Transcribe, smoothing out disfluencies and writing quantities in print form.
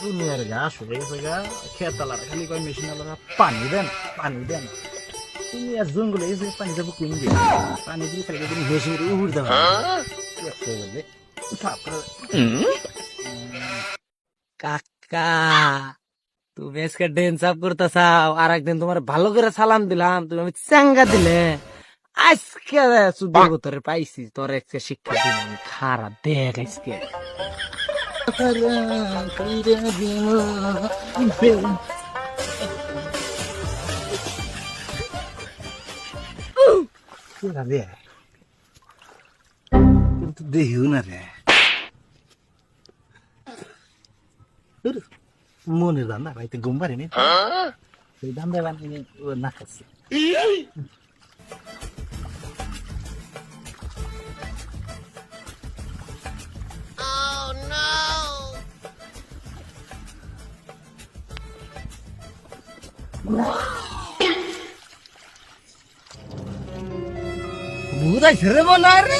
দুনিয়ার ঘাস হয়ে গেছে গা, খেতালার খালি কয় মেশিন আলারা পানি দেন পানি দেন। তুমি আর জঙ্গলে এসে পানি যাবো কোন দিন? পানি দিয়ে খালি তুমি মেশিন দিয়ে উড় দেওয়া বলে কাকা, তুমি আজকে ডেন্স আপ করতেছাও, আর একদিন তোমার ভালো করে সালাম দিলাম, তুমি আমি চাঙ্গা দিলে। আজকে চুদ্দুর ভিতরে পাইছি তোর আজকে শিক্ষা দিলাম আমি, খারাপ দেখ আজকে। কিন্তু দেহিও না রে, মনের দান্দা রাইতে ঘুম পারিনি, সেই দান্দা বানিয়ে না খাচ্ছি। বুড়াই ছেড়ে মনে রে।